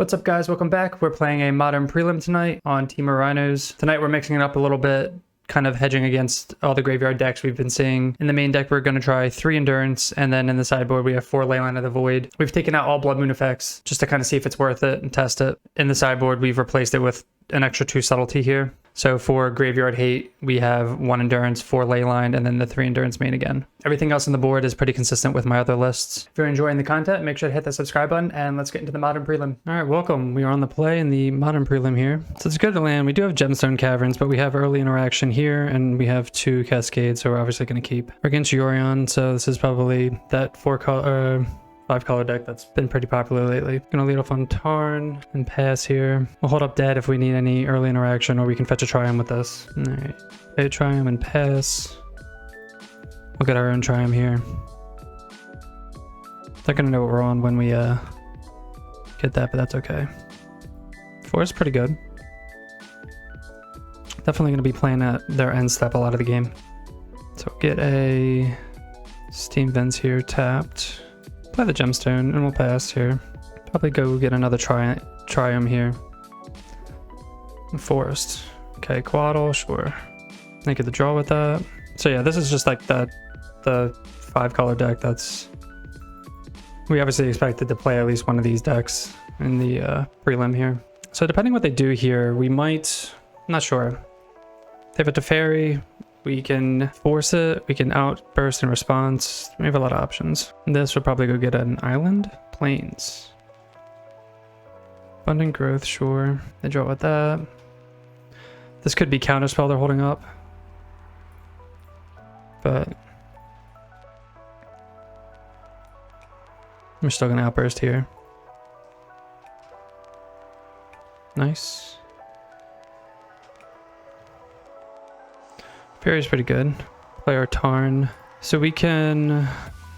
What's up guys, welcome back. We're playing a modern prelim tonight on Temur Rhinos. Tonight we're mixing it up a little bit, kind of hedging against all the graveyard decks we've been seeing. In the main deck we're going to try 3 Endurance, and then in the sideboard we have 4 Leyline of the Void. We've taken out all Blood Moon effects just to kind of see if it's worth it and test it. In the sideboard we've replaced it with an extra 2 Subtlety here. So for Graveyard Hate, we have 1 Endurance, 4 Leyline, and then the 3 Endurance main again. Everything else on the board is pretty consistent with my other lists. If you're enjoying the content, make sure to hit that subscribe button, and let's get into the modern prelim. All right, welcome. We are on the play in the modern prelim here. So it's good to land. We do have Gemstone Caverns, but we have early interaction here, and we have 2 Cascades, so we're obviously going to keep. We're against Yorion, so this is probably that 5-color deck that's been pretty popular lately. Gonna lead off on Tarn and pass here. We'll hold up dead if we need any early interaction, or we can fetch a Triumph with this. Alright, play a Triumph and pass. We'll get our own Triumph here. They're gonna know what we're on when we get that, but that's okay. 4 is pretty good. Definitely gonna be playing at their end step a lot of the game. So get a Steam Vents here tapped. Play the Gemstone, and we'll pass here. Probably go get another Triumph here. And Forest. Okay, Quaddle, sure. I get the draw with that. So yeah, this is just like the 5-color deck that's... We obviously expected to play at least one of these decks in the prelim here. So depending what they do here, we might... I'm not sure. They have a Teferi. We can force it, we can outburst in response. We have a lot of options. This would probably go get an island. Plains. Abundant Growth, sure. They draw with that. This could be Counterspell they're holding up. But we're still gonna outburst here. Nice. Fairy's pretty good. Play our Tarn. So we can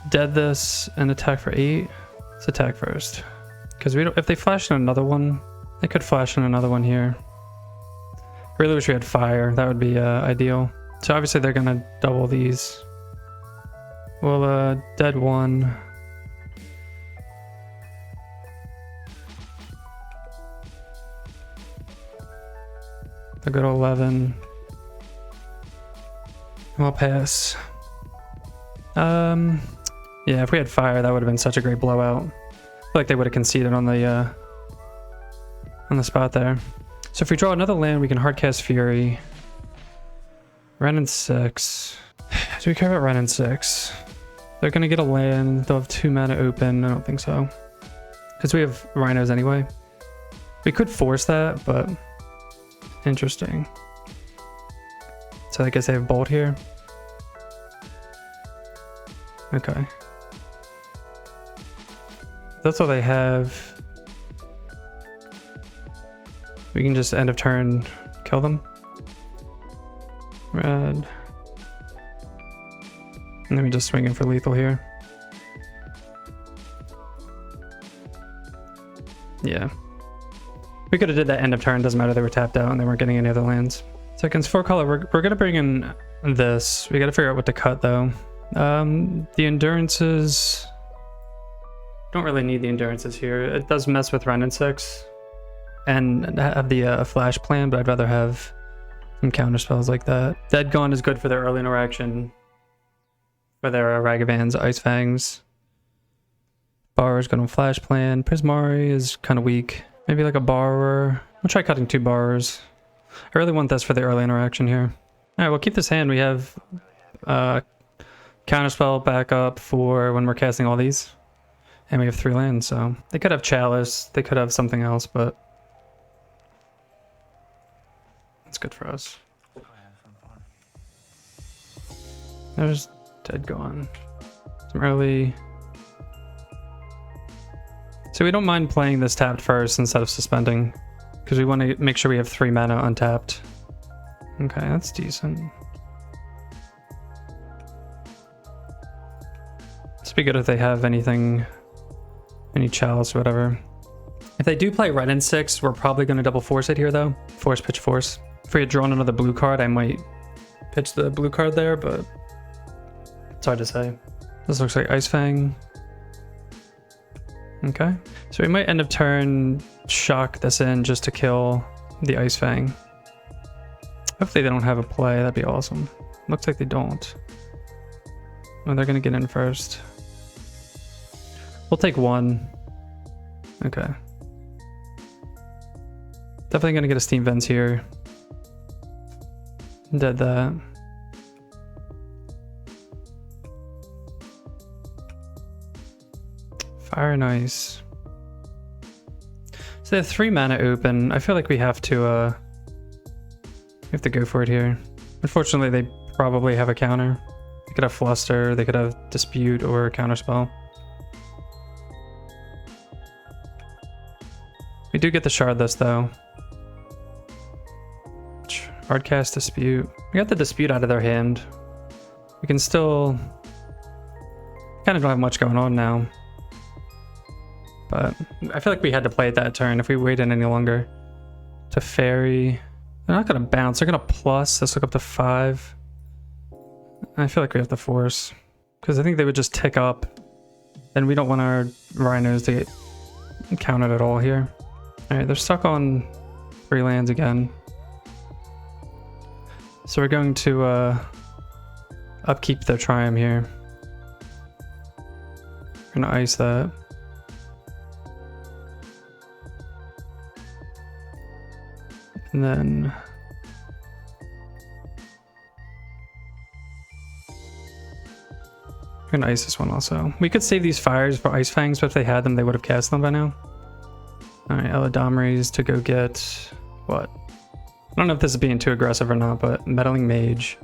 dead this and attack for 8. Let's attack first. Because we don't, if they flash in another one, they could flash in another one here. I really wish we had fire. That would be ideal. So obviously they're gonna double these. We'll dead 1. They'll go to 11. I'll pass. Yeah, if we had fire, that would have been such a great blowout. I feel like they would have conceded on the spot there. So if we draw another land, we can hardcast Fury. Ren and 6. Do we care about Ren and 6? They're gonna get a land. They'll have 2 mana open. I don't think so, because we have Rhinos anyway. We could force that, but interesting. So I guess they have Bolt here. Okay. That's all they have. We can just end of turn kill them. Red. And then we just swing in for lethal here. Yeah. We could have did that end of turn, doesn't matter, they were tapped out and they weren't getting any other lands. Seconds, 4 color, we're gonna bring in this. We gotta figure out what to cut though. The Endurances, don't really need the Endurances here. It does mess with Ren and 6 and have the flash plan, but I'd rather have some counter spells like that. Dead Gone is good for their early interaction, for their Ragavans, Ice Fangs. Borrower's gonna flash plan. Prismari is kind of weak. Maybe like a Borrower. We'll try cutting 2 Borrowers. I really want this for the early interaction here. Alright, we'll keep this hand. We have Counterspell backup for when we're casting all these. And we have 3 lands, so they could have Chalice, they could have something else, but it's good for us. There's Dead Gone. Some early... So we don't mind playing this tapped first instead of suspending, because we want to make sure we have 3 mana untapped. Okay, that's decent. It's be good if they have anything, any Chalice or whatever. If they do play Red and 6, we're probably going to double force it here though. Force, pitch, force. If we had drawn another blue card, I might pitch the blue card there, but it's hard to say. This looks like Ice Fang. Okay, so we might end of turn shock this in just to kill the Ice Fang. Hopefully they don't have a play, that'd be awesome. Looks like they don't. Oh, they're gonna get in first. We'll take one. Okay. Definitely gonna get a Steam Vents here. Dead that. Fire and Ice. So they have 3 mana open. I feel like we have to go for it here. Unfortunately, they probably have a counter. They could have Fluster, they could have Dispute or Counterspell. We do get the Shardless though. Hardcast Dispute. We got the Dispute out of their hand. We can still... kind of don't have much going on now. But I feel like we had to play it that turn. If we waited any longer to Fairy... They're not going to bounce. They're going to plus. Let's look up to 5. I feel like we have to force. Because I think they would just tick up. And we don't want our Rhinos to get counted at all here. Alright, they're stuck on 3 lands again. So we're going to upkeep their Triumph here. We're going to ice that. And then we're gonna ice this one also. We could save these fires for Ice Fangs, but if they had them, they would have cast them by now. Alright, Eladamri's to go get what? I don't know if this is being too aggressive or not, but Meddling Mage.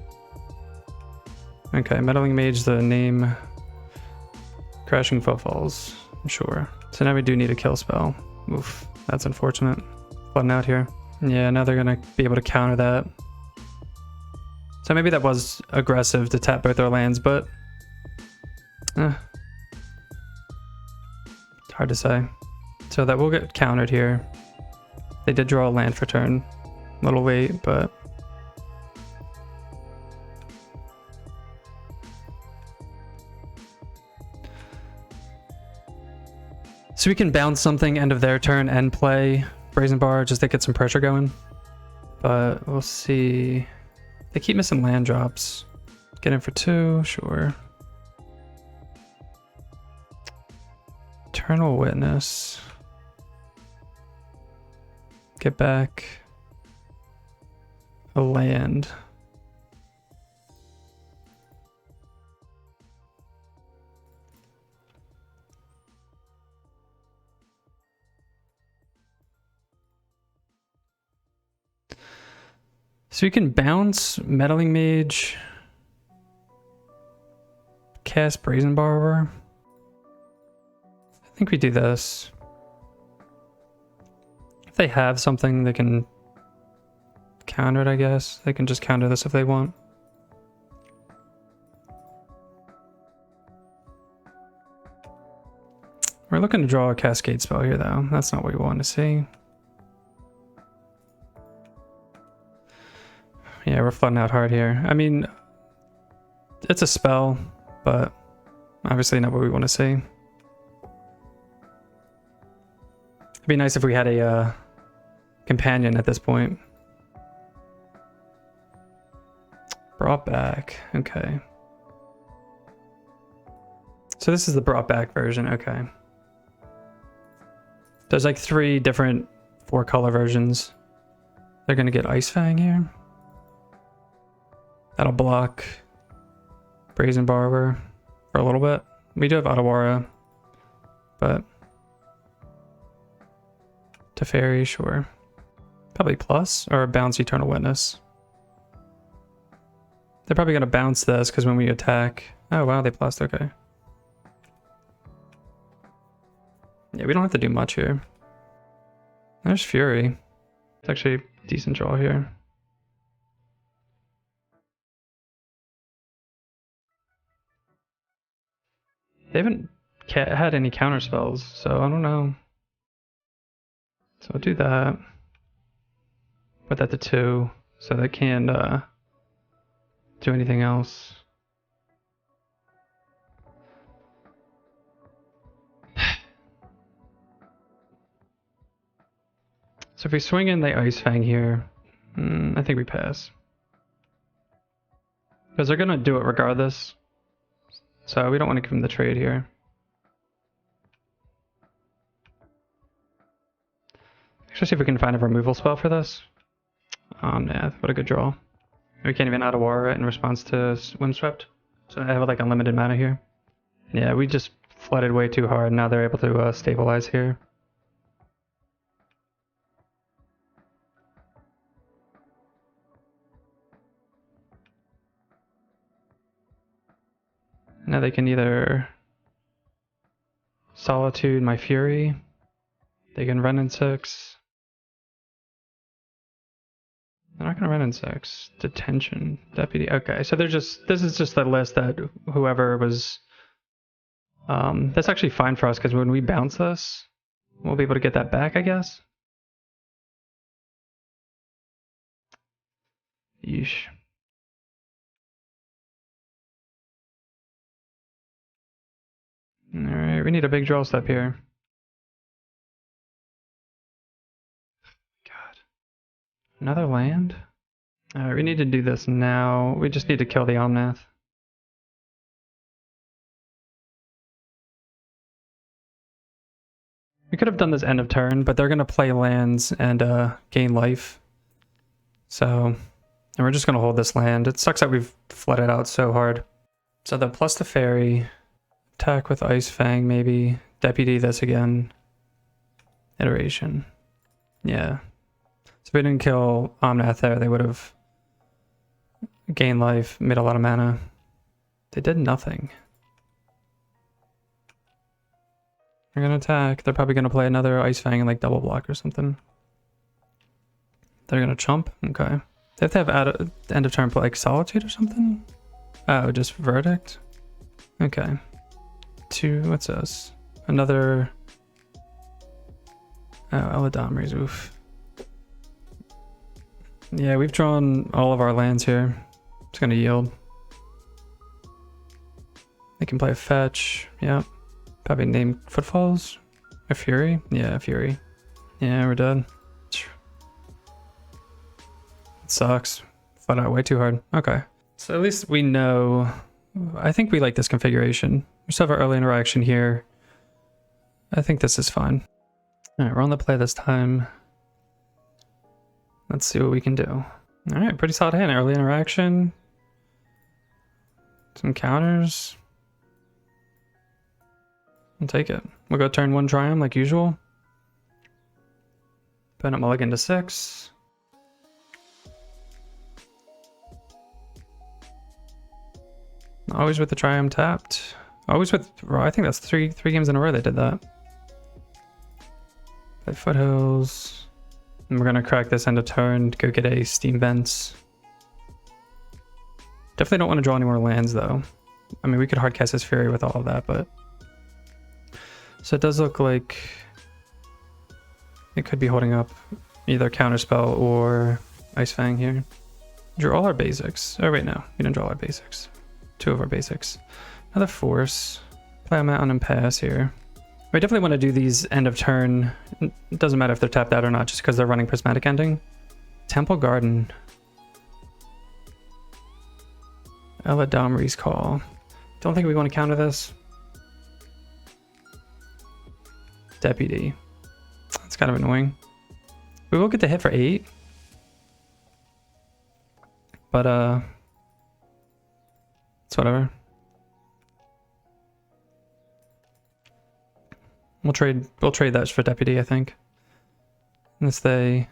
Okay, Meddling Mage, the name Crashing Footfalls, I'm sure. So now we do need a kill spell. Oof, that's unfortunate. Flooding out here. Yeah, now they're gonna be able to counter that. So maybe that was aggressive to tap both their lands, but it's hard to say. So that will get countered here. They did draw a land for turn. A little late, but so we can bounce something end of their turn and play Brazen Bar just to get some pressure going. But we'll see. They keep missing land drops. Get in for 2, sure. Eternal Witness. Get back a land. So you can bounce Meddling Mage, cast Brazen Borrower. I think we do this. If they have something, they can counter it, I guess. They can just counter this if they want. We're looking to draw a Cascade spell here, though. That's not what we want to see. Yeah, we're flooding out hard here. I mean, it's a spell, but obviously not what we want to see. It'd be nice if we had a companion at this point. Brought back, okay. So this is the brought back version, okay. There's like 3 different 4-color versions. They're gonna get Ice Fang here. That'll block Brazen Borrower for a little bit. We do have Otawara, but Teferi, sure. Probably plus or bounce Eternal Witness. They're probably gonna bounce this because when we attack, oh wow, they plus, okay. Yeah, we don't have to do much here. There's Fury. It's actually a decent draw here. They haven't had any counter spells, so I don't know. So I'll do that. Put that to 2, so they can't do anything else. So if we swing in the Ice Fang here, I think we pass. Because they're going to do it regardless. So we don't want to give them the trade here. Let's see if we can find a removal spell for this. Nah, what a good draw. We can't even add a warrant in response to Windswept. So I have like unlimited mana here. Yeah, we just flooded way too hard. Now they're able to stabilize here. Now they can either Solitude my Fury. They can run in 6. They're not gonna run in 6. Detention, Deputy. Okay, so this is just the list that whoever was. That's actually fine for us because when we bounce this, we'll be able to get that back, I guess. Yeesh. Alright, we need a big draw step here. God. Another land? Alright, we need to do this now. We just need to kill the Yawgmoth. We could have done this end of turn, but they're going to play lands and gain life. So, and we're just going to hold this land. It sucks that we've flooded out so hard. So the plus the fairy, attack with Ice Fang maybe, Deputy this again, iteration. Yeah. So if we didn't kill Yawgmoth there, they would have gained life, made a lot of mana. They did nothing. They're gonna attack. They're probably gonna play another Ice Fang and like double block or something. They're gonna chump. Okay. They have to have at the end of turn play like Solitude or something. Oh, just Verdict. Okay. What's this? Another. Oh, Eladamri's. Oof. Yeah, we've drawn all of our lands here. It's gonna yield. They can play a fetch. Yeah. Probably name Footfalls? A Fury? Yeah, Fury. Yeah, we're dead. It sucks. Flat out way too hard. Okay. So at least we know. I think we like this configuration. We still have our early interaction here. I think this is fine. Alright, we're on the play this time. Let's see what we can do. Alright, pretty solid hand. Early interaction. Some counters. I'll take it. We'll go turn 1 Triumph like usual. Put up mulligan to 6. Always with the Triumph tapped. Always with, I think that's three games in a row they did that. Play Foothills. And we're gonna crack this end of turn to go get a Steam Vents. Definitely don't want to draw any more lands though. I mean, we could hardcast his Fury with all of that, but. So it does look like it could be holding up either Counterspell or Ice Fang here. Drew all our basics. Oh wait, no, we didn't draw our basics. 2 of our basics. Another Force. Play a Mountain and pass here. We definitely want to do these end of turn. It doesn't matter if they're tapped out or not, just because they're running Prismatic Ending. Temple Garden. Eladamri's Call. Don't think we want to counter this. Deputy. That's kind of annoying. We will get the hit for 8. But it's whatever. We'll trade that for Deputy, I think. Unless they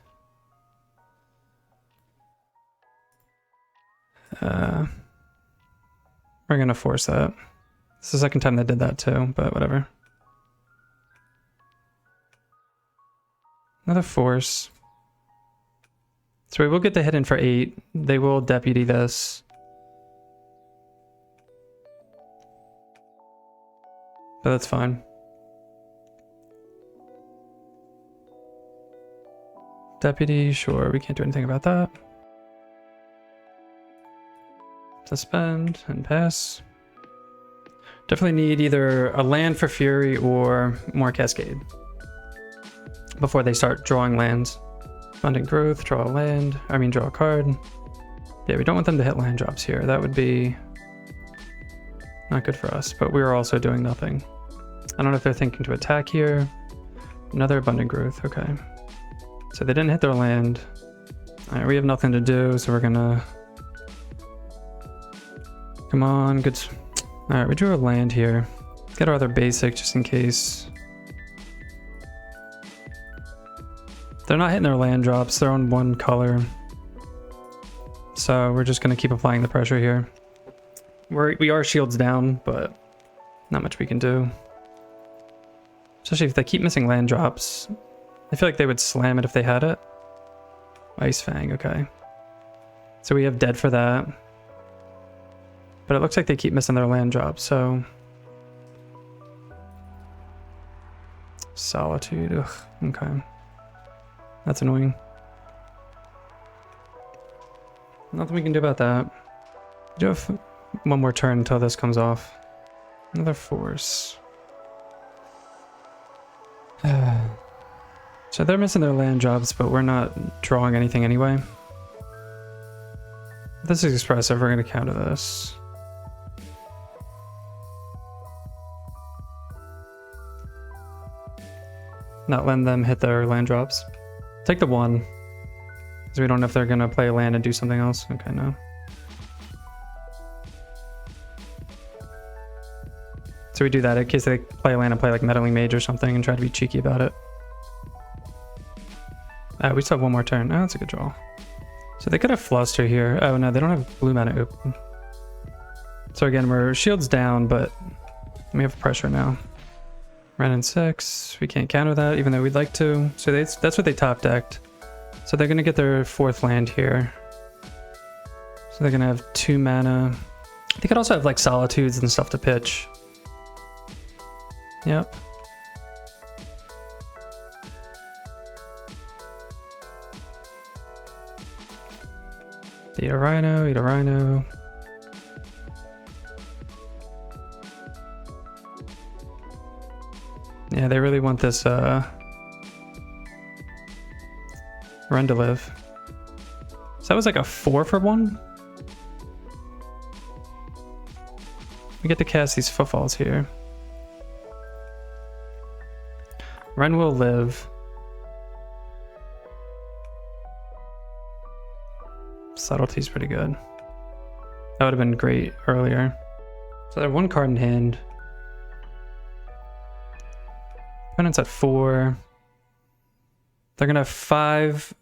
we're gonna force that. It's the second time they did that too, but whatever. Another Force. So we will get the hit in for 8. They will Deputy this. But that's fine. Deputy, sure, we can't do anything about that. Suspend and pass. Definitely need either a land for Fury or more Cascade before they start drawing lands. Abundant Growth, draw a land. I mean, draw a card. Yeah, we don't want them to hit land drops here. That would be not good for us, but we are also doing nothing. I don't know if they're thinking to attack here. Another Abundant Growth, okay. So they didn't hit their land. All right, we have nothing to do, so we're gonna... Come on, good. All right, we drew a land here. Get our other basic just in case. They're not hitting their land drops, they're on one color. So we're just gonna keep applying the pressure here. We are shields down, but not much we can do. Especially if they keep missing land drops. I feel like they would slam it if they had it. Ice Fang, okay. So we have dead for that. But it looks like they keep missing their land drops, so... Solitude, ugh, okay. That's annoying. Nothing we can do about that. We do have one more turn until this comes off. Another force. So they're missing their land drops, but we're not drawing anything anyway. This is expressive, we're going to counter this. Not letting them hit their land drops. Take the 1. Because we don't know if they're going to play a land and do something else. Okay, no. So we do that in case they play a land and play like Meddling Mage or something and try to be cheeky about it. We still have one more turn. Oh, that's a good draw. So they could have Fluster here. Oh no, they don't have blue mana open. So again, we're shields down, but we have pressure now. Ren and 6. We can't counter that, even though we'd like to. So that's what they top decked. So they're gonna get their 4th land here. So they're gonna have 2 mana. They could also have like Solitudes and stuff to pitch. Yep. Eat a Rhino, eat a Rhino. Yeah, they really want this run to live. So that was like a 4 for 1. We get to cast these footfalls here. Ren will live. Subtlety's pretty good. That would have been great earlier. So they have 1 card in hand. Opponent's at 4. They're gonna have 5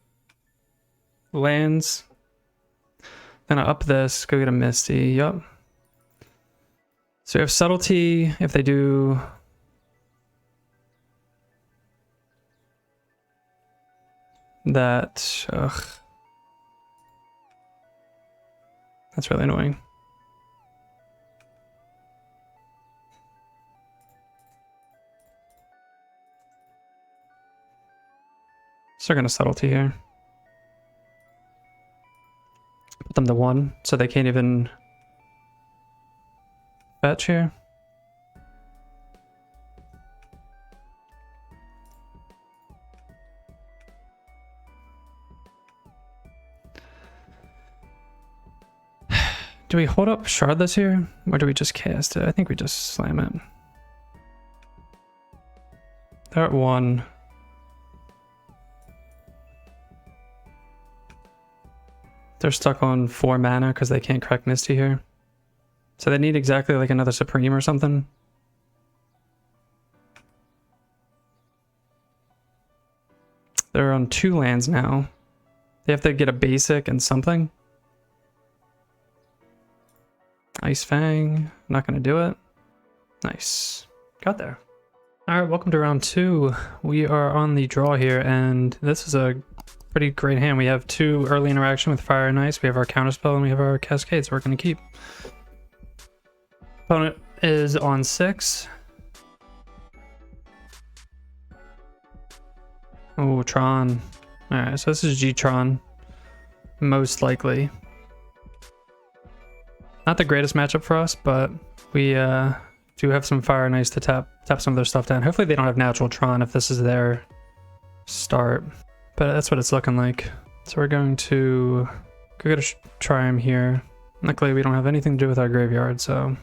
lands. Gonna up this, go get a Misty, yup. So we have Subtlety if they do... that, ugh. That's really annoying. So they're gonna Subtlety here. Put them to 1, so they can't even fetch here. Do we hold up Shardless here? Or do we just cast it? I think we just slam it. They're at 1. They're stuck on 4 mana because they can't crack Misty here. So they need exactly like another Supreme or something. They're on 2 lands now. They have to get a basic and something. Ice Fang, not gonna do it. Nice, got there. All right, welcome to round 2. We are on the draw here, and this is a pretty great hand. We have 2 early interaction with Fire and Ice. We have our Counterspell and we have our Cascade, so we're gonna keep. Opponent is on 6. Oh, Tron. All right, so this is G-Tron, most likely. Not the greatest matchup for us, but we do have some Fire and Ice to tap some of their stuff down. Hopefully they don't have natural Tron if this is their start. but that's what it's looking like. So we're going to go get a try him here. Luckily, we don't have anything to do with our graveyard, so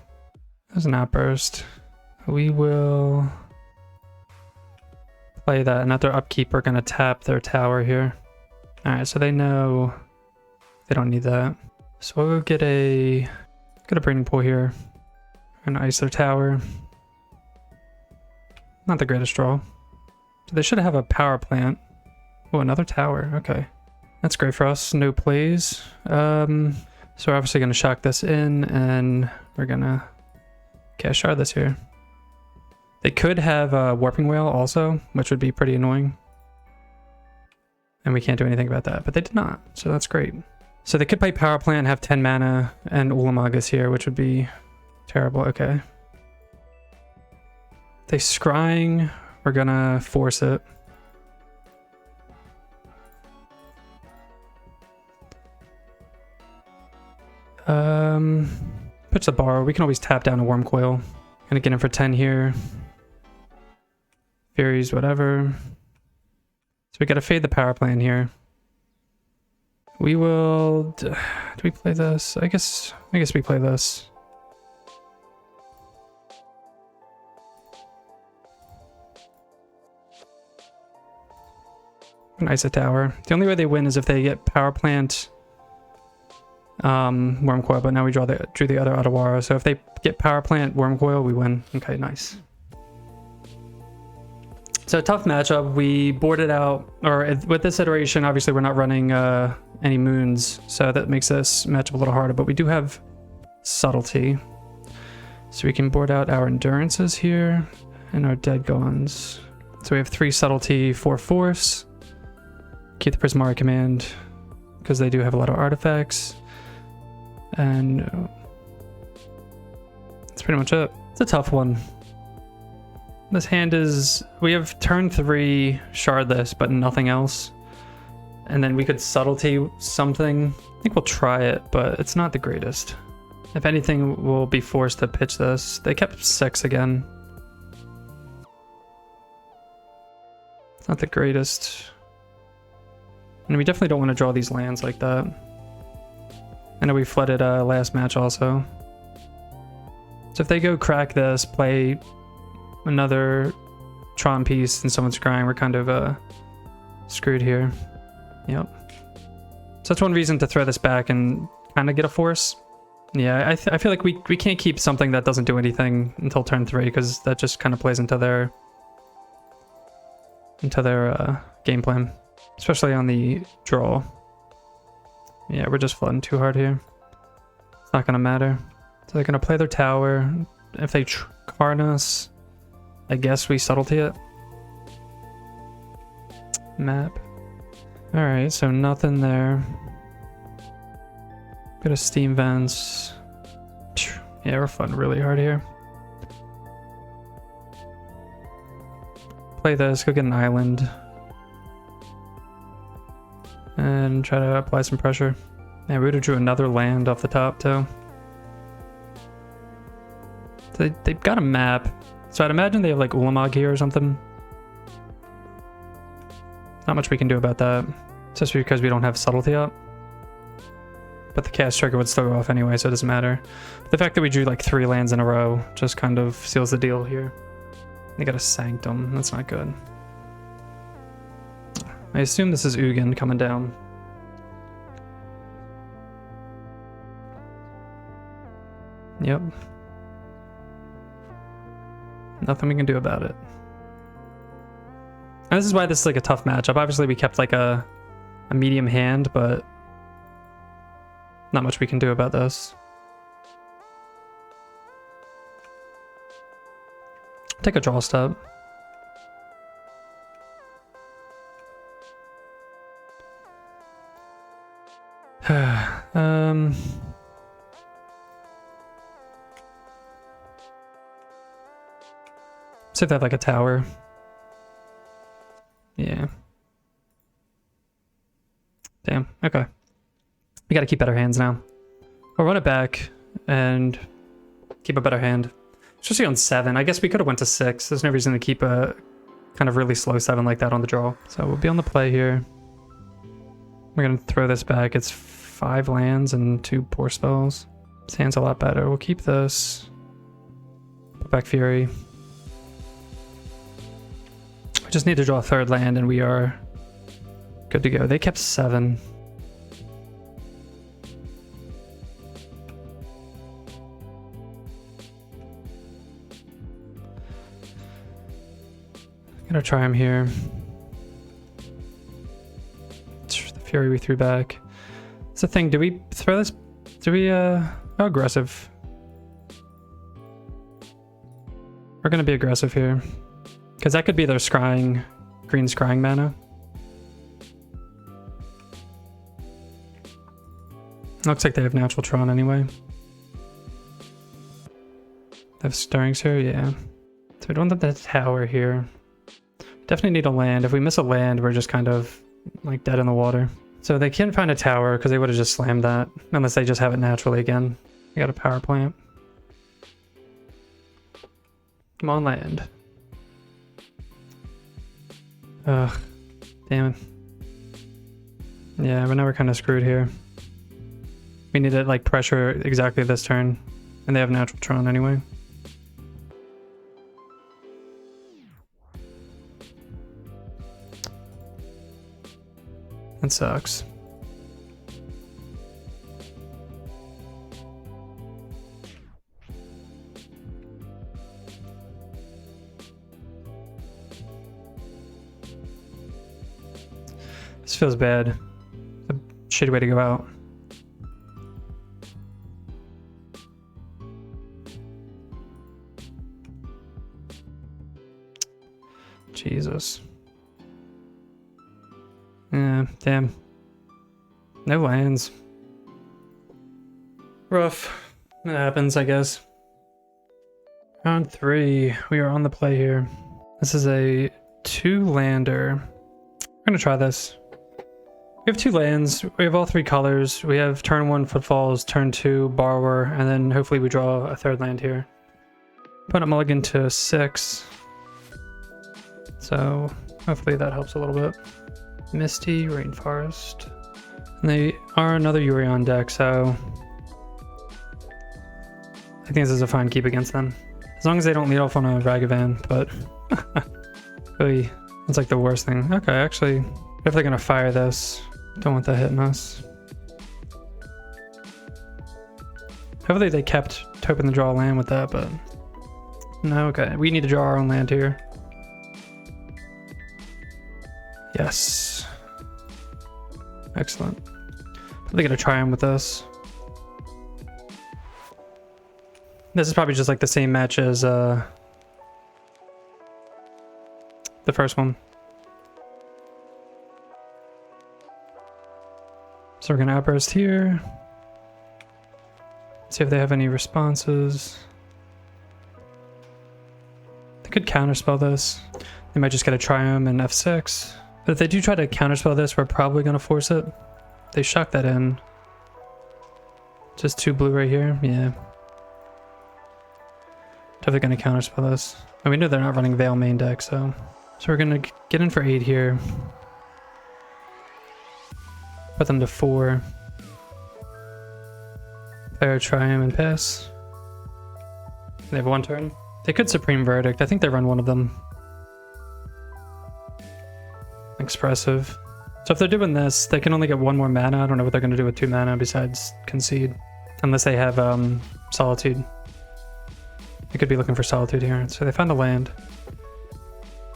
there's an outburst. We will play that, and at their upkeep, we're going to tap their tower here. Alright, so they know they don't need that. So we'll get a breeding pool here and ice their tower. Not the greatest draw. So they should have a power plant. Oh, another tower. Okay. That's great for us. No plays. So we're obviously going to shock this in, and we're going to cast shard this here. They could have a warping whale also, which would be pretty annoying. And we can't do anything about that, but they did not, so that's great. So they could play power plant, have 10 mana, and Ulamog is here, which would be terrible. Okay. They scrying, we're gonna force it. Pitch the bar. We can always tap down a worm coil. Gonna get in for 10 here. Furies, whatever. So we gotta fade the power plant here. We will. Do we play this? I guess we play this. Nice a tower. The only way they win is if they get power plant, worm coil. But now we drew the other Otawara. So if they get power plant, worm coil, we win. Okay, nice. So tough matchup. We boarded out, or with this iteration, obviously we're not running any moons, so that makes this matchup a little harder. But we do have subtlety, so we can board out our endurances here and our dead gods. So we have 3 subtlety, 4 force. Keep the Prismari command because they do have a lot of artifacts, and that's pretty much it. It's a tough one. This hand is, we have turn 3 shardless, but nothing else. And then we could subtlety something. I think we'll try it, but it's not the greatest. If anything, we'll be forced to pitch this. They kept 6 again. It's not the greatest. And we definitely don't want to draw these lands like that. I know we flooded last match also. So if they go crack this, play another Tron piece and someone's crying, we're kind of screwed here. Yep. So that's one reason to throw this back and kind of get a force. Yeah, I feel like we can't keep something that doesn't do anything until turn 3, because that just kind of plays into their game plan, especially on the draw. Yeah, we're just flooding too hard here. It's not gonna matter. So they're gonna play their tower. If they card us, I guess we subtlety it. Map. Alright, so nothing there. Go to Steam Vents. Yeah, we're flooding really hard here. Play this, go get an island. And try to apply some pressure. Yeah, we would have drew another land off the top too. They've got a map. So I'd imagine they have like Ulamog here or something. Not much we can do about that. It's just because we don't have subtlety up. But the cast trigger would still go off anyway, so it doesn't matter. But the fact that we drew like 3 lands in a row just kind of seals the deal here. They got a Sanctum. That's not good. I assume this is Ugin coming down. Yep. Nothing we can do about it. And this is why this is like a tough matchup. Obviously we kept like a medium hand, but not much we can do about this. Take a draw step. See if they have like a tower. Yeah. Damn, okay. We gotta keep better hands now. We'll run it back and keep a better hand. Especially on 7. I guess we could have went to 6. There's no reason to keep a kind of really slow 7 like that on the draw. So we'll be on the play here. We're gonna throw this back. It's 5 lands and 2 poor spells. This hand's a lot better. We'll keep this. Put back Fury. We just need to draw a 3rd land and we are good to go. They kept 7. Gonna try him here. The Fury we threw back. It's the thing, do we throw this? Do we, oh, aggressive. We're gonna be aggressive here. Because that could be their scrying, green scrying mana. Looks like they have natural Tron anyway. They have Stirrings here, yeah. So we don't have that tower here. Definitely need a land. If we miss a land, we're just kind of like dead in the water. So they can't find a tower because they would have just slammed that. Unless they just have it naturally again. We got a power plant. Come on, land. Ugh. Damn it. Yeah, but now we're kind of screwed here. We need to like pressure exactly this turn. And they have natural Tron anyway. That sucks. This feels bad. It's a shitty way to go out. Jesus. Yeah, damn. No lands. Rough. It happens, I guess. Round 3. We are on the play here. This is a 2-lander. We're gonna try this. We have 2 lands. We have all 3 colors. We have turn 1 Footfalls, turn 2 Borrower, and then hopefully we draw a 3rd land here. Put a mulligan to 6. So hopefully that helps a little bit. Misty, Rainforest. And they are another Yuri deck, so I think this is a fine keep against them. As long as they don't lead off on a Ragavan, but really, it's like the worst thing. Okay, actually, if they're gonna fire this, don't want that hitting us. Hopefully they kept hoping to draw a land with that, but no, okay. We need to draw our own land here. Yes. Excellent. Probably gonna try him with this. This is probably just like the same match as the first one. So we're gonna outburst here. See if they have any responses. They could counterspell this. They might just get a Triumph and F6. But if they do try to counterspell this, we're probably gonna force it. They shock that in. Just 2 blue right here, yeah. Definitely gonna counterspell this. And we know they're not running Veil main deck, so we're gonna get in for 8 here. Put them to 4. Play our Triumph and pass. They have 1 turn. They could Supreme Verdict. I think they run one of them. Expressive. So if they're doing this, they can only get 1 more mana. I don't know what they're going to do with 2 mana besides concede. Unless they have Solitude. They could be looking for Solitude here. So they found a land.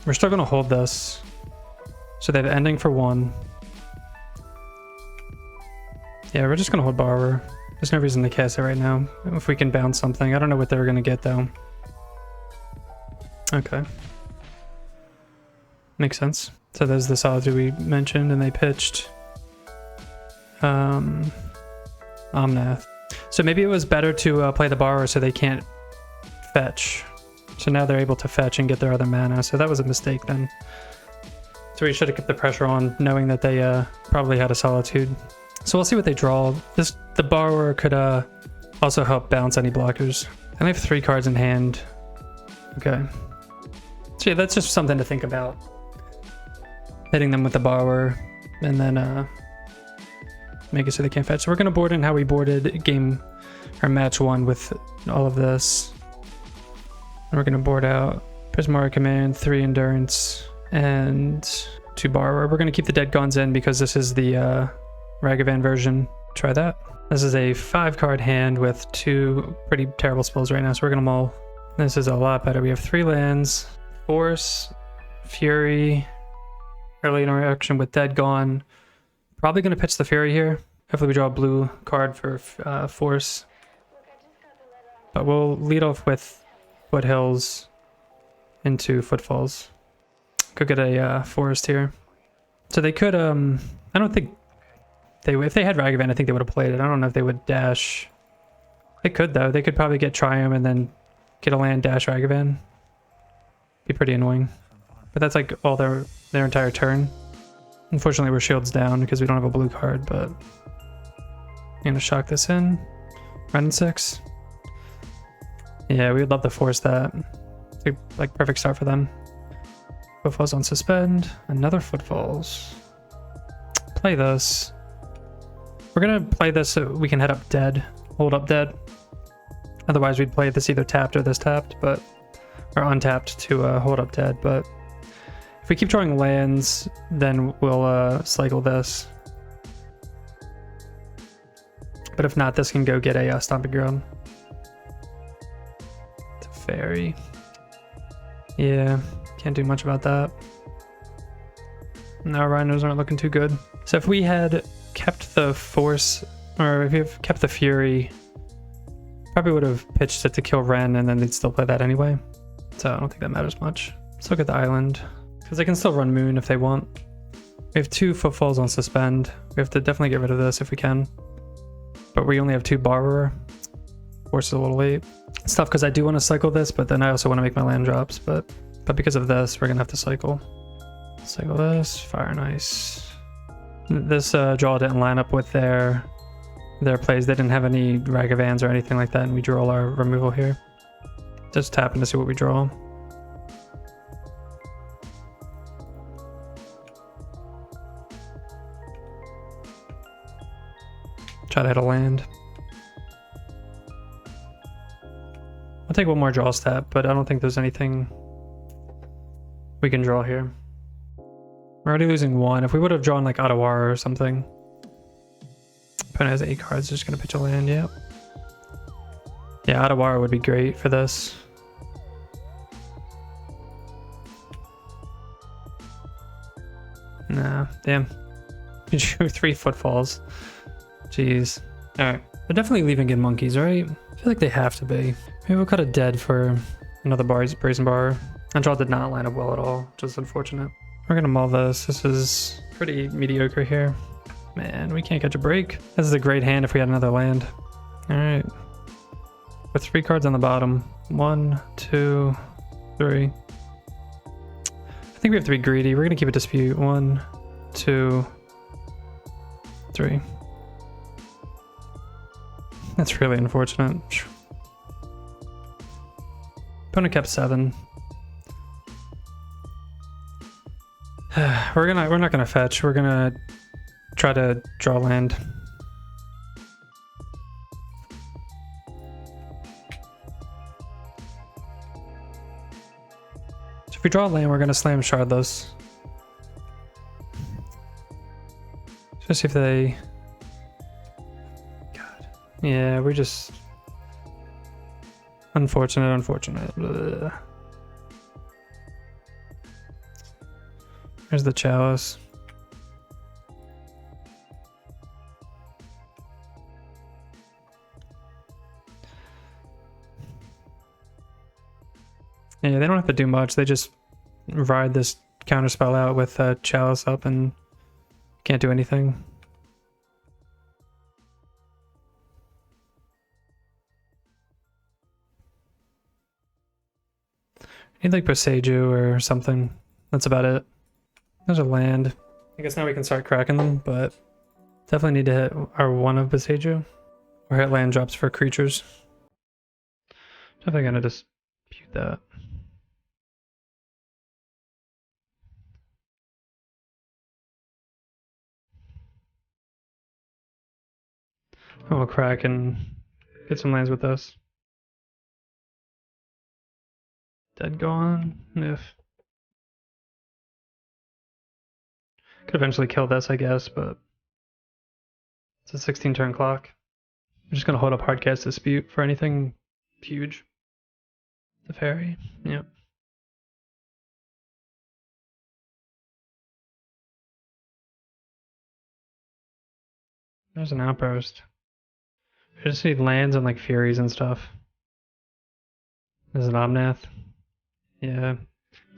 We're still going to hold this. So they have ending for 1. Yeah, we're just going to hold Borrower. There's no reason to cast it right now. If we can bounce something. I don't know what they're going to get though. Okay. Makes sense. So there's the Solitude we mentioned, and they pitched Omnath. So maybe it was better to play the Borrower so they can't fetch. So now they're able to fetch and get their other mana, so that was a mistake then. So we should have kept the pressure on, knowing that they probably had a Solitude. So we'll see what they draw. The Borrower could also help bounce any blockers. And they have 3 cards in hand. Okay. So yeah, that's just something to think about. Hitting them with the Borrower, and then make it so they can't fetch. So we're gonna board in how we boarded game or match 1 with all of this. And we're gonna board out Prismara Command, 3 Endurance, and 2 Borrower. We're gonna keep the Dead Gauns in because this is the Ragavan version. Try that. This is a 5-card hand with 2 pretty terrible spells right now, so we're gonna mull. This is a lot better. We have 3 lands, Force, Fury, early interaction with Dead Gone. Probably gonna pitch the Fury here. Hopefully we draw a blue card for Force. But we'll lead off with Foothills into Footfalls. Could get a Forest here. So they could, I don't think if they had Ragavan, I think they would have played it. I don't know if they would dash. They could though. They could probably get Triumph and then get a land dash Ragavan. Be pretty annoying. But that's like all their entire turn. Unfortunately, we're shields down because we don't have a blue card, but I'm gonna shock this in. Run 6. Yeah, we would love to force that. It's like perfect start for them. Footfalls on suspend. Another Footfalls. Play this. We're gonna play this so we can head up dead. Hold up dead. Otherwise we'd play this either tapped or this tapped, but or untapped to hold up dead. But if we keep drawing lands, then we'll cycle this. But if not, this can go get a Stomping Ground. It's a fairy. Yeah, can't do much about that. No, rhinos aren't looking too good. So if we had kept the Force, or if we have kept the Fury, probably would have pitched it to kill Ren, and then they'd still play that anyway. So I don't think that matters much. Let's look at the island, because they can still run Moon if they want. We have 2 Footfalls on suspend. We have to definitely get rid of this if we can. But we only have 2 Borrower. Force is a little late. It's tough because I do want to cycle this, but then I also want to make my land drops. But because of this, we're going to have to cycle. Cycle this, Fire and Ice. This draw didn't line up with their plays. They didn't have any Ragavans or anything like that, and we drew all our removal here. Just tapping to see what we draw. Try to hit a land. I'll take one more draw step, but I don't think there's anything we can draw here. We're already losing 1. If we would have drawn like Otawara or something. Opponent has 8 cards, just gonna pitch a land, yeah. Yeah, Otawara would be great for this. Nah, damn. You drew 3 Footfalls. Jeez. Alright. They're definitely leaving in monkeys, right? I feel like they have to be. Maybe we'll cut a dead for another Brazen Bar. That draw did not line up well at all, which is unfortunate. We're gonna mull this. This is pretty mediocre here. Man, we can't catch a break. This is a great hand if we had another land. Alright. With 3 cards on the bottom. 1, 2, 3. I think we have to be greedy. We're gonna keep a dispute. 1, 2, 3. That's really unfortunate. Opponent kept 7. We're not gonna fetch. We're gonna try to draw land. So if we draw land, we're gonna slam Shardless. Just see if they. God. Yeah, we're just. Unfortunate. Ugh. Here's the Chalice. Yeah, they don't have to do much. They just ride this counterspell out with Chalice up and can't do anything. Need like Boseiju or something. That's about it. There's a land. I guess now we can start cracking them, but definitely need to hit our 1 of Boseiju. Or hit land drops for creatures. Definitely gonna dispute that. We'll crack and get some lands with this. Dead gone. If could eventually kill this, I guess, but it's a 16 turn clock. I'm just gonna hold up Hardcast Dispute for anything huge. The fairy, yep. There's an outburst. I just need lands and like furies and stuff. There's an Omnath. Yeah.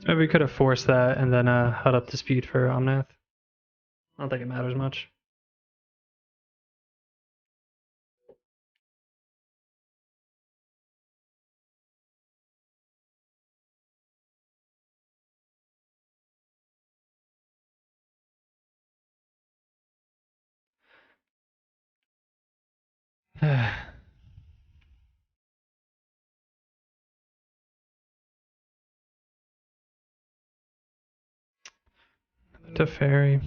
So maybe we could have forced that and then held up Dispute for Omnath. I don't think it matters much. To fairy.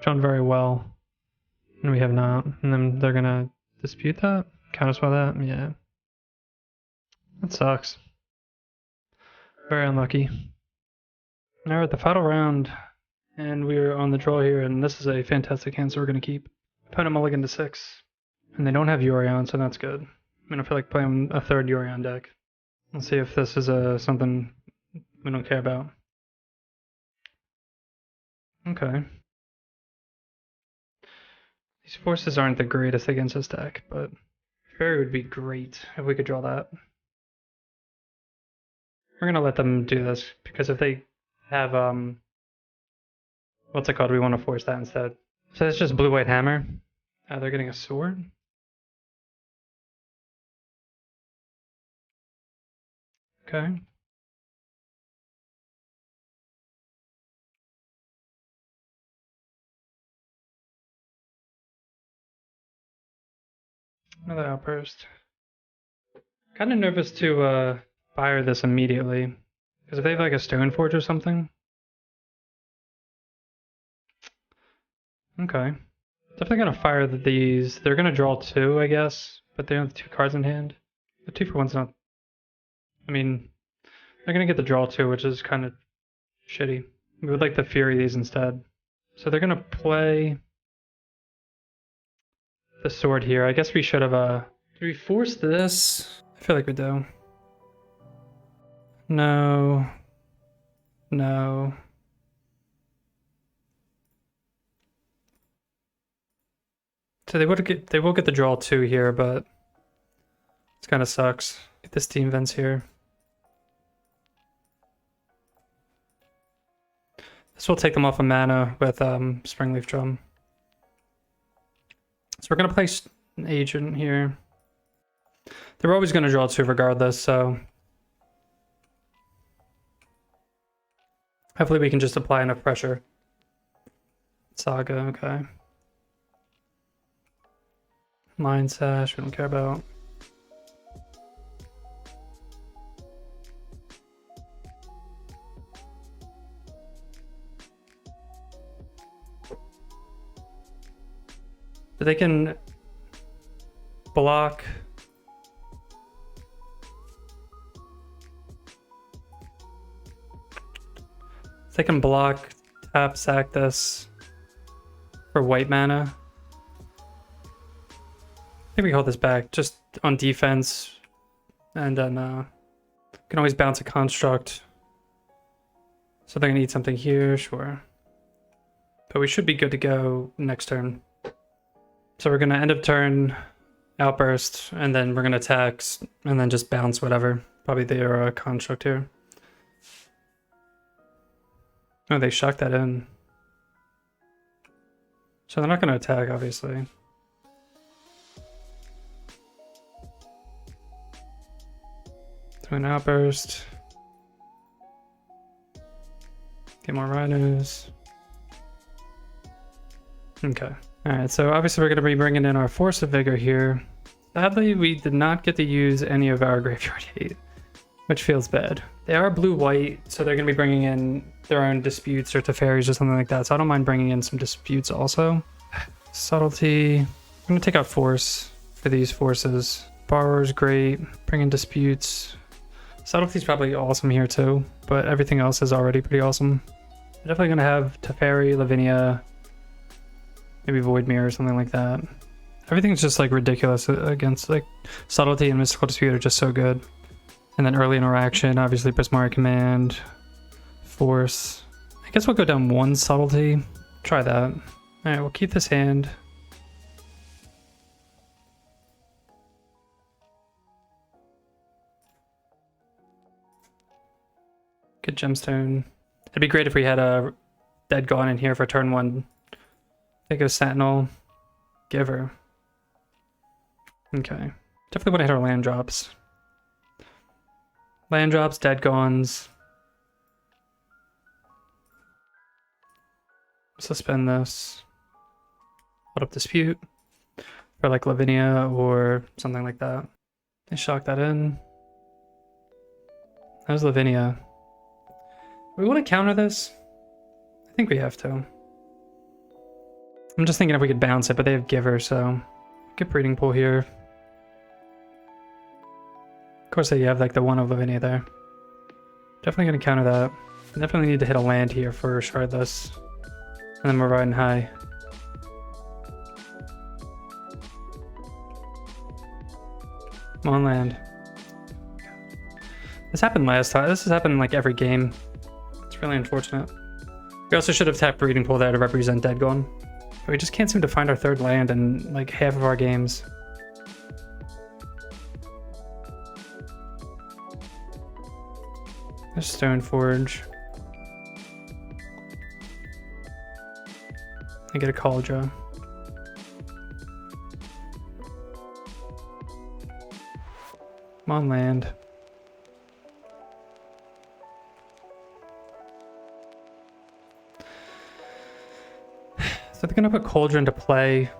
Drawn very well. And we have not. And then they're gonna dispute that? Counterspell that? Yeah. That sucks. Very unlucky. Now we're at the final round, and we're on the draw here, and this is a fantastic hand, so we're gonna keep. Opponent mulligan to 6. And they don't have Yorion, so that's good. I mean, I feel like playing a third Yorion deck. Let's see if this is something we don't care about. Okay. These forces aren't the greatest against this deck, but fairy would be great if we could draw that. We're gonna let them do this, because if they have, what's it called? We want to force that instead. So it's just blue-white hammer. They're getting a sword. Okay. Another outburst. Kind of nervous to fire this immediately, because if they have like a Stoneforge or something. Okay. Definitely gonna fire these. They're gonna draw 2, I guess, but they have 2 cards in hand. The 2 for 1's not. I mean, they're gonna get the draw 2, which is kind of shitty. We would like to fury these instead. So they're gonna play the sword here. I guess we should have did we force this? I feel like we do. No. No. So they will get the draw 2 here, but it kind of sucks. Get this Steam Vents here. This will take them off of mana with Springleaf Drum. So we're gonna play an Agent here. They're always gonna draw 2 regardless, so hopefully we can just apply enough pressure. Saga, okay. Mind Sash, we don't care about. But they can block. They can block, tap, sack this for white mana. I think we hold this back just on defense, and then can always bounce a construct. So they're gonna need something here, sure. But we should be good to go next turn. So we're gonna end of turn, outburst, and then we're gonna tax, and then just bounce whatever. Probably their construct here. Oh, they shocked that in. So they're not gonna attack, obviously. Do an outburst. Get more rhinos. Okay. Alright, so obviously we're going to be bringing in our Force of Vigor here. Sadly, we did not get to use any of our Graveyard Hate. which feels bad. They are blue-white, so they're going to be bringing in their own disputes or Teferis or something like that, so I don't mind bringing in some disputes also. Subtlety. I'm going to take out Force for these forces. Borrower's great. Bring in disputes. Subtlety's probably awesome here too, but everything else is already pretty awesome. I'm definitely going to have Teferi, Lavinia, maybe Voidmere or something like that. Everything's just like ridiculous against like Subtlety and Mystical Dispute are just so good. And then early interaction, obviously Prismari Command, Force. I guess we'll go down one Subtlety. Try that. Alright, we'll keep this hand. Good Gemstone. It'd be great if we had a Dead Gone in here for turn 1. I think it was Sentinel. Giver. Okay. Definitely want to hit our land drops. Land drops, Dead Gones. Suspend this. Put up Dispute. For like Lavinia or something like that. I shock that in. That was Lavinia. We want to counter this? I think we have to. I'm just thinking if we could bounce it, but they have Giver, so good breeding pool here. Of course, you have like the one of Lavinia there. Definitely going to counter that. Definitely need to hit a land here for shard this. And then we're riding high. Come on, land. This happened last time. This has happened in like every game. It's really unfortunate. We also should have tapped breeding pool there to represent Dead Gone. We just can't seem to find our third land in like half of our games. There's Stoneforge. I get a Cauldron. Come on, land. So they're gonna put Cauldron to play. I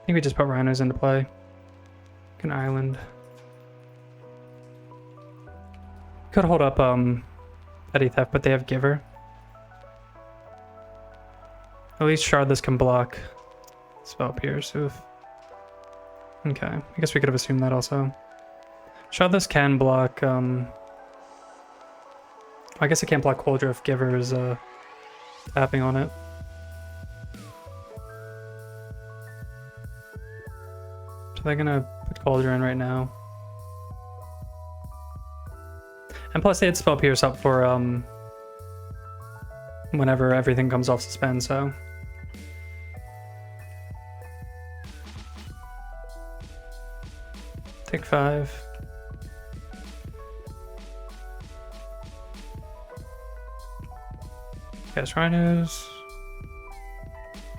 think we just put Rhinos into play. An island. Could hold up Petty Theft, but they have Giver. At least Shardless can block Spell Pierce. Oof. Okay, I guess we could have assumed that also. Shardless can block I guess it can't block Cauldron if Giver is tapping on it. So they're gonna put Cauldron right now. And plus they had Spell Pierce up for whenever everything comes off suspend, so. Take 5. Cast Rhinos.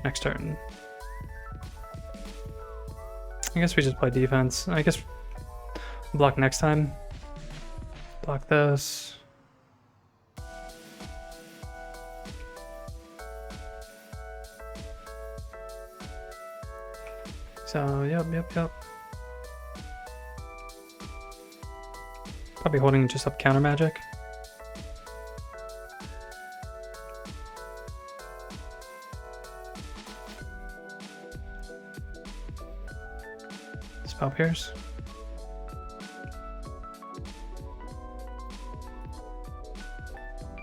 Next turn. I guess we just play defense. I guess block next time. Block this. So, yep. Probably holding just up counter magic. Spell Pierce.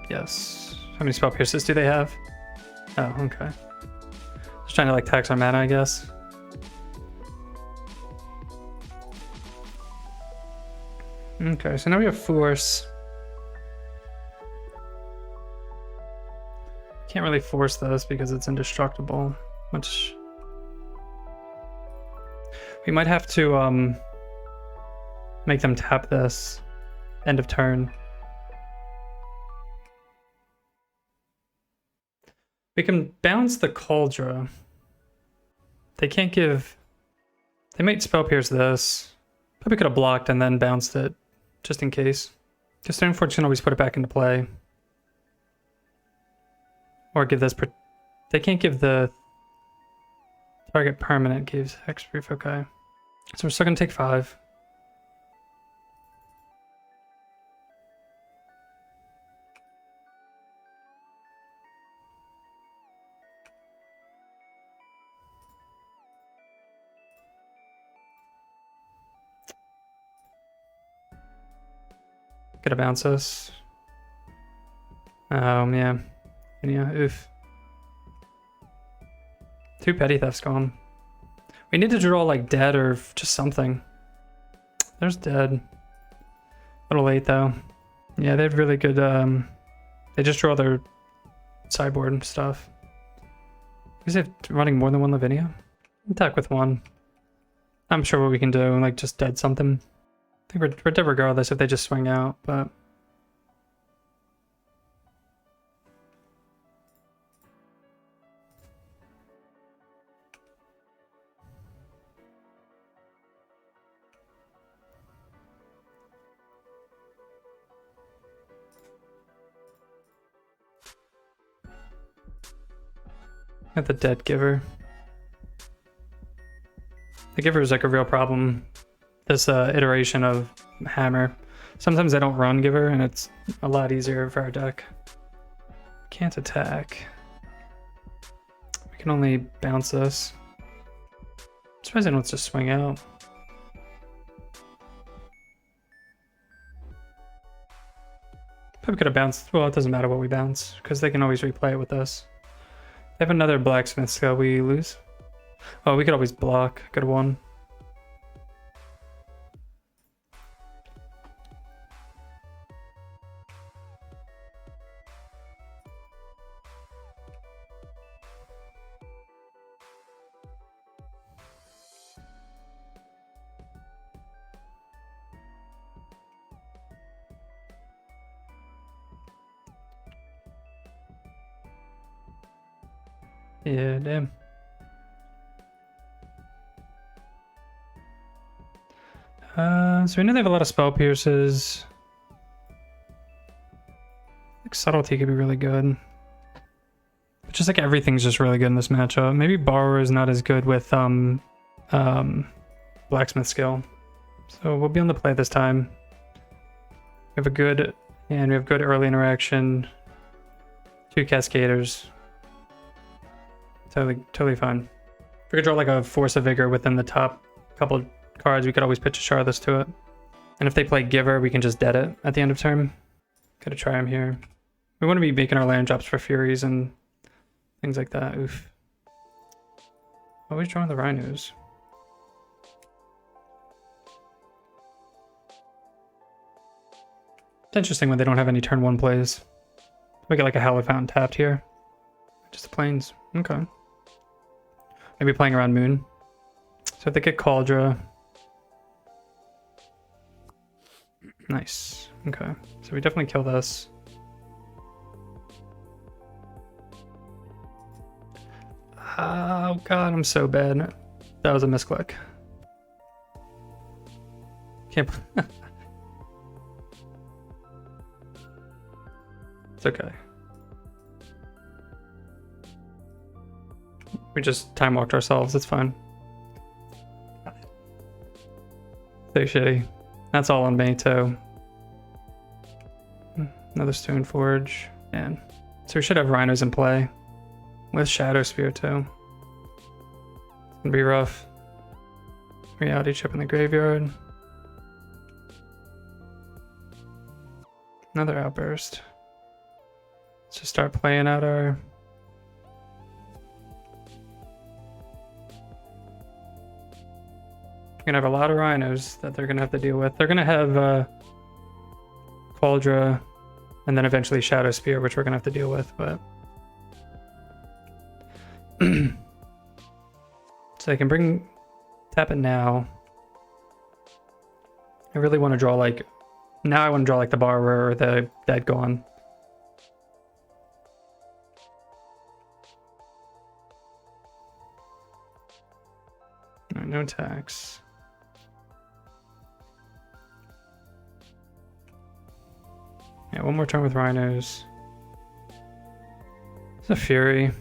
Yes. How many Spell Pierces do they have? Oh, okay. Just trying to like tax our mana, I guess. Okay, so now we have Force. Can't really force this because it's indestructible, which we might have to make them tap this end of turn. We can bounce the Cauldron. They can't give... They might Spell Pierce this. Probably could have blocked and then bounced it, just in case. Because Stoneforge can always put it back into play. Or give this... They can't give the target permanent gives hexproof, okay. So we're still going to take 5. Gonna bounce us. Yeah. Yeah, oof. 2 petty thefts gone. We need to draw like dead or just something. There's dead. A little late though. Yeah, they have really good, they just draw their sideboard and stuff. Is it running more than 1 Lavinia? Attack with 1. I'm sure what we can do, like just dead something. I think we're dead regardless if they just swing out, but... Got the dead giver. The giver is like a real problem. This iteration of hammer. Sometimes I don't run giver and it's a lot easier for our deck. Can't attack. We can only bounce this. I'm surprised it wants to swing out. Probably could have bounced. Well, it doesn't matter what we bounce because they can always replay it with us. They have another blacksmith skill. We lose. Oh, we could always block. Could have won. Yeah, damn. So we know they have a lot of spell pierces. Like subtlety could be really good. But just like everything's just really good in this matchup. Maybe borrower is not as good with blacksmith skill. So we'll be on the play this time. We have a good and we have good early interaction. 2 cascaders. Totally fine. If we could draw like a Force of Vigor within the top couple cards, we could always pitch a Shardless to it. And if they play Giver, we can just dead it at the end of turn. Gotta try him here. We want to be making our land drops for Furies and things like that. Oof. Always drawing the Rhinos. It's interesting when they don't have any turn 1 plays. We get like a Hallowed Fountain tapped here. Just the plains. Okay. Maybe playing around Moon. So if they get Cauldra. Nice. Okay. So we definitely kill this. Oh god, I'm so bad. That was a misclick. Can't. It's okay. We just time walked ourselves, it's fine. So shitty. That's all on me too. Another Stone Forge. Man. So we should have Rhinos in play. With Shadow Spear too. It's gonna be rough. Reality Chip in the graveyard. Another Outburst. Let's just start playing out our... We're gonna have a lot of Rhinos that they're gonna have to deal with. They're gonna have Cauldra and then eventually Shadow Spear, which we're gonna have to deal with, but... So I can tap it now. I really want to draw like... Now I want to draw like the Borrower or the Dead Gone. Alright, no attacks. Yeah, one more turn with Rhinos. It's a Fury.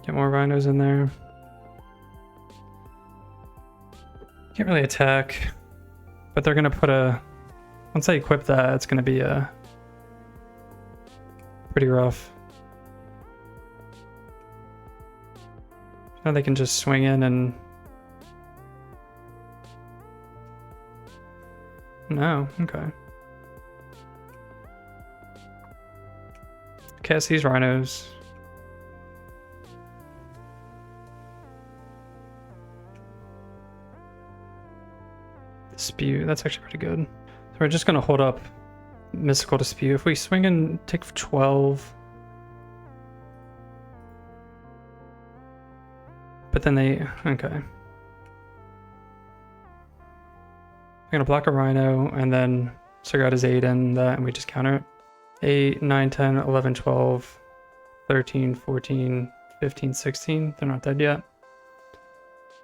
Get more Rhinos in there. Can't really attack, but they're gonna put a... Once I equip that, it's gonna be pretty rough. Now they can just swing in and... No, okay. Cast these Rhinos. Dispute, that's actually pretty good. So we're just gonna hold up Mystical Dispute. If we swing and take 12... But then they... Okay. I'm gonna block a Rhino and then Sagrada's his 8 in that and we just counter it. 8, 9, 10, 11, 12, 13, 14, 15, 16. They're not dead yet.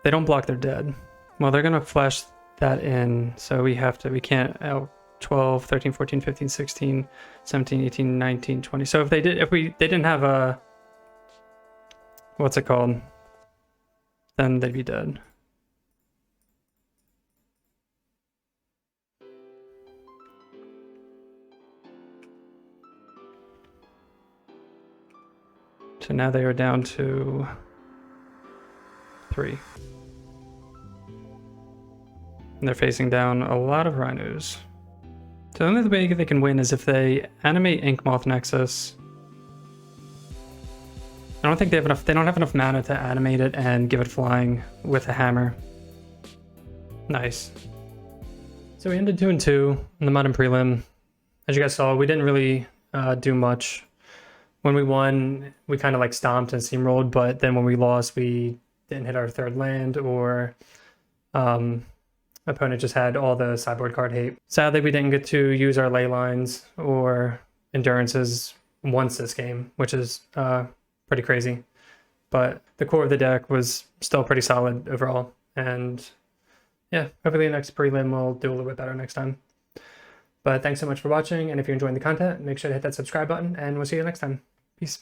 They don't block, they're dead. Well, they're gonna flash that in, so we can't... 12, 13, 14, 15, 16, 17, 18, 19, 20. So if they didn't have a... What's it called? Then they'd be dead. So now they are down to 3. And they're facing down a lot of Rhinos. So the only way they can win is if they animate Yawgmoth Nexus. I don't think they don't have enough mana to animate it and give it flying with a hammer. Nice. So we ended 2-2 in the Modern Prelim. As you guys saw, we didn't really do much. When we won, we kind of like stomped and steamrolled, but then when we lost, we didn't hit our 3rd land, or opponent just had all the sideboard card hate. Sadly, we didn't get to use our ley lines or endurances once this game, which is pretty crazy. But the core of the deck was still pretty solid overall. And yeah, hopefully the next prelim will do a little bit better next time. But thanks so much for watching, and if you're enjoying the content, make sure to hit that subscribe button, and we'll see you next time. Peace.